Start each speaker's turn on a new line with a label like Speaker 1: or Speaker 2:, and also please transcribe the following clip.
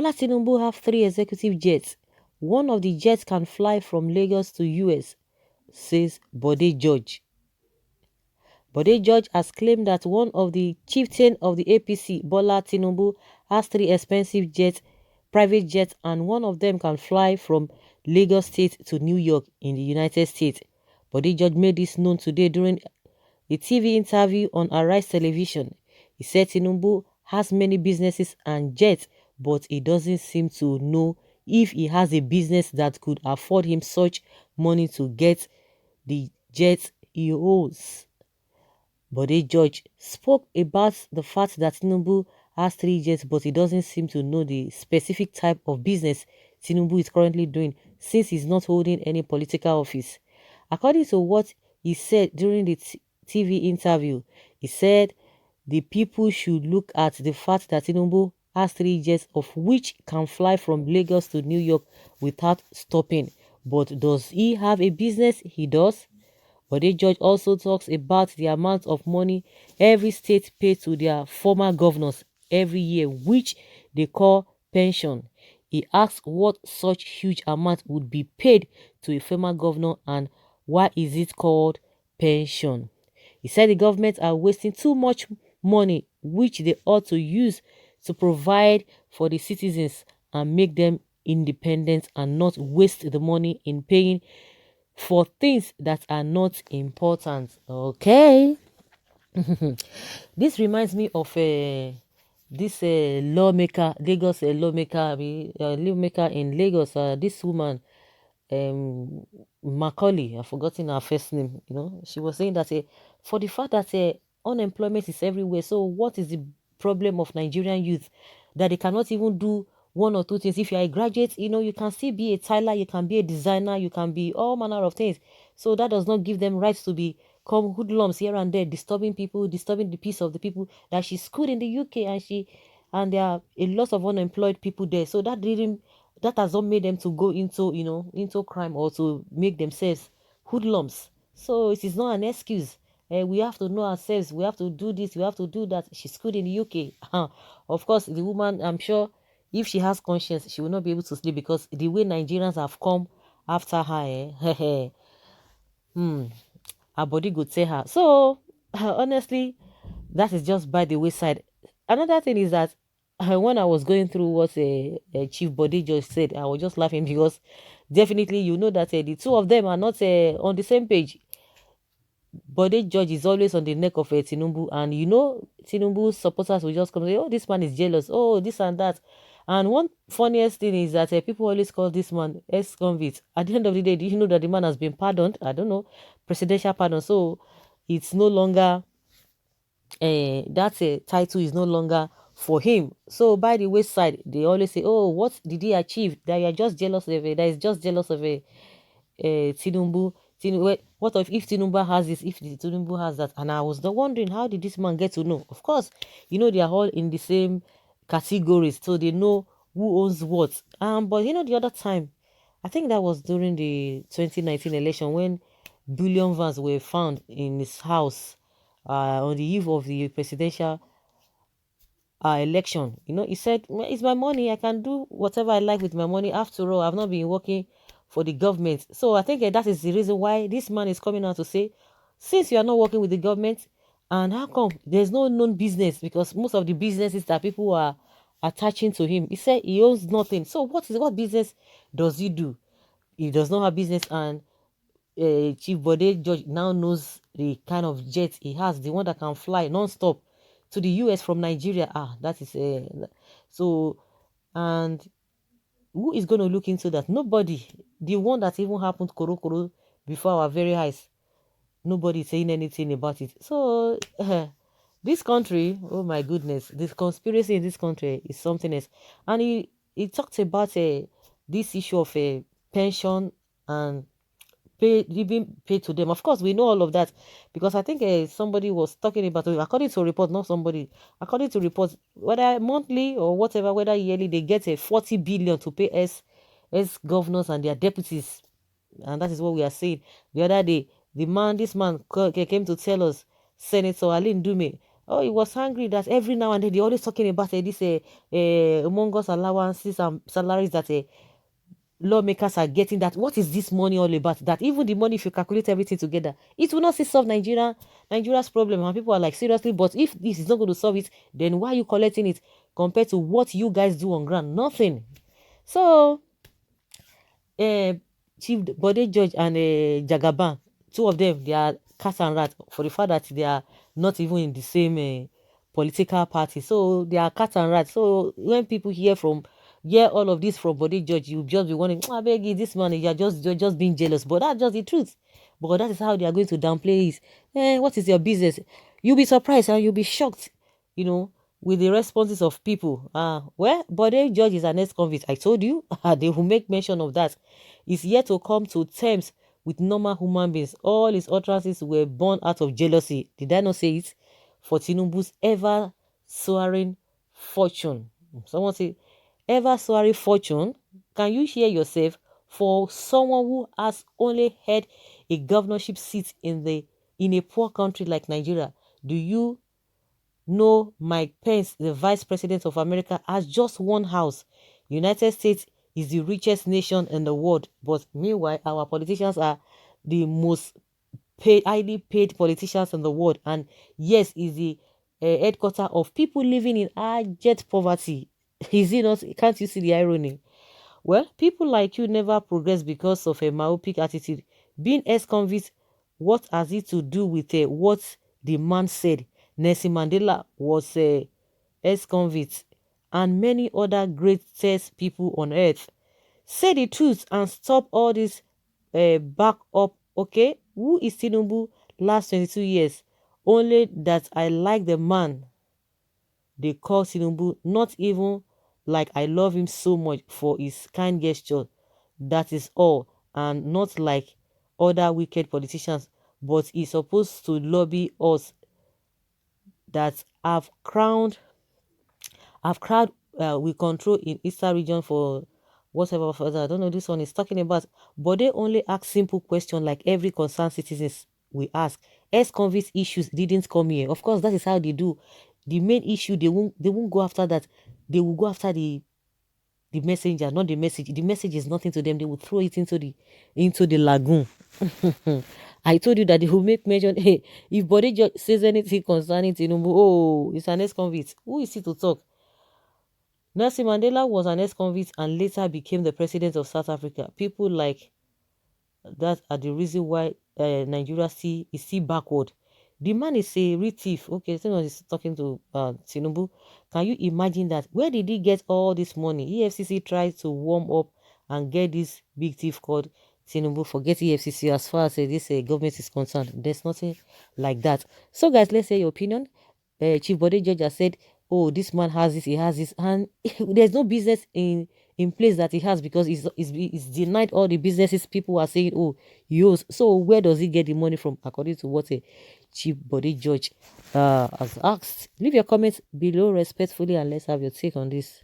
Speaker 1: Bola Tinubu have 3 executive jets. One of the jets can fly from Lagos to US, says Bode George. Bode George has claimed that one of the chieftain of the APC, Bola Tinubu, has 3 expensive jets, private jets, and one of them can fly from Lagos State to New York in the United States. Bode George made this known today during a TV interview on Arise Television. He said Tinubu has many businesses and jets, but he doesn't seem to know if he has a business that could afford him such money to get the jets he owns. Bode George spoke about the fact that Tinubu has 3 jets, but he doesn't seem to know the specific type of business Tinubu is currently doing since he's not holding any political office. According to what he said during the TV interview, he said the people should look at the fact that Tinubu has 3 jets, of which can fly from Lagos to New York without stopping. But does he have a business? He does. Bode George also talks about the amount of money every state pays to their former governors every year, which they call pension. He asks what such huge amount would be paid to a former governor and why is it called pension. He said the government are wasting too much money which they ought to use to provide for the citizens and make them independent and not waste the money in paying for things that are not important. Okay. This reminds me of this lawmaker, Lagos lawmaker in Lagos. This woman, Macaulay, I've forgotten her first name. She was saying that for the fact that unemployment is everywhere, so what is the problem of Nigerian youth that they cannot even do 1 or 2 things? If you're a graduate, you can still be a tailor, you can be a designer, you can be all manner of things. So that does not give them rights to become hoodlums here and there, disturbing people, disturbing the peace of the people. That she schooled in the UK and there are a lot of unemployed people there. So that has not made them to go into crime or to make themselves hoodlums. So it is not an excuse. We have to know ourselves. We have to do this. We have to do that. She's good in the UK. Of course, the woman, I'm sure, if she has conscience, she will not be able to sleep because the way Nigerians have come after her, her body could say her. So, honestly, that is just by the wayside. Another thing is that when I was going through what Chief Body just said, I was just laughing because definitely you know that the two of them are not on the same page. Bode George is always on the neck of Tinubu, and Tinubu's supporters will just come and say, "Oh, this man is jealous. Oh, this and that." And one funniest thing is that people always call this man ex-convict. At the end of the day, do you know that the man has been pardoned? I don't know, presidential pardon. So it's no longer that title is no longer for him. So by the wayside, they always say, "Oh, what did he achieve? That you are just jealous of it. That is just jealous of a Tinubu. What if Tinubu has this? If the Tinubu has that?" And I was wondering, how did this man get to know? Of course, they are all in the same categories, so they know who owns what. But the other time, I think that was during the 2019 election when billion vans were found in his house on the eve of the presidential election. He said, "Well, it's my money. I can do whatever I like with my money. After all, I've not been working for the government." So I think that is the reason why this man is coming out to say, since you are not working with the government, and how come there's no known business? Because most of the businesses that people are attaching to him, he said he owns nothing. So what business does he do? He does not have business, and Chief Bode George now knows the kind of jet he has, the one that can fly non-stop to the US from Nigeria. That is so. And who is going to look into that? Nobody. The one that even happened koro before our very eyes, nobody is saying anything about it. So this country, oh my goodness, this conspiracy in this country is something else. And he talked about this issue of a pension and being paid to them. Of course, we know all of that because I think somebody was talking about it. According to a report, not somebody, according to reports, whether monthly or whatever, whether yearly, they get a 40 billion to pay as governors and their deputies, and that is what we are saying. The other day, this man came to tell us, Senator Alin Dume, Oh, he was angry that every now and then they're always talking about this among us allowances and salaries that lawmakers are getting. That what is this money all about? That even the money, if you calculate everything together, it will not see solve Nigeria's problem. And people are like, seriously, but if this is not going to solve it, then why are you collecting it compared to what you guys do on ground? Nothing. So uh, Chief Bode George and Jagaban, two of them, they are cat and rat for the fact that they are not even in the same political party. So they are cat and rat. So when people hear all of this from Bode George, you just be wondering, I beg you, this man, you're just being jealous. But that's just the truth. But that is how they are going to downplay it. What is your business? You'll be surprised and you'll be shocked, you know, with the responses of people. Well, Bode George is an ex-convict. I told you, they will make mention of that. Is yet to come to terms with normal human beings. All his utterances were born out of jealousy. Did I not say it? For Tinubu's ever soaring fortune. Someone say, ever soaring fortune? Can you hear yourself? For someone who has only had a governorship seat in a poor country like Nigeria, do you know Mike Pence, the vice president of America, has just one house? United States is the richest nation in the world, but meanwhile, our politicians are the most highly paid politicians in the world, and yes, is the headquarter of people living in abject poverty. Is it not? Can't you see the irony? Well, people like you never progress because of a myopic attitude. Being ex-convict, what has it to do with what the man said? Nelson Mandela was a ex-convict, and many other greatest people on earth. Say the truth and stop all this back up, okay? Who is Tinubu last 22 years? Only that I like the man they call Tinubu, not even like I love him so much for his kind gesture. That is all. And not like other wicked politicians, but he's supposed to lobby us that have crowd we control in Eastern region for whatever further. I don't know this one is talking about, but they only ask simple question like every concerned citizens we ask. Ex-convict issues didn't come here. Of course, that is how they do. The main issue they won't go after that. They will go after the messenger, not the message. The message is nothing to them. They will throw it into the lagoon. I told you that they will make mention. Hey, if body says anything concerning Tinubu, oh, it's an ex-convict. Who is he to talk? Nelson Mandela was an ex-convict and later became the president of South Africa. People like that are the reason why Nigeria is still backward. The man is a real thief. Okay, someone is talking to Tinubu. Can you imagine that? Where did he get all this money? EFCC tried to warm up and get this big thief called Tinubu. Forget EFCC as far as this government is concerned. There's nothing like that. So, guys, let's say your opinion. Chief Bode George has said, "Oh, this man has this, he has this," and there's no business in place that he has because he's denied all the businesses people are saying, oh, he owes. So where does he get the money from? According to what a Chief Body Judge has asked. Leave your comments below respectfully and let's have your take on this.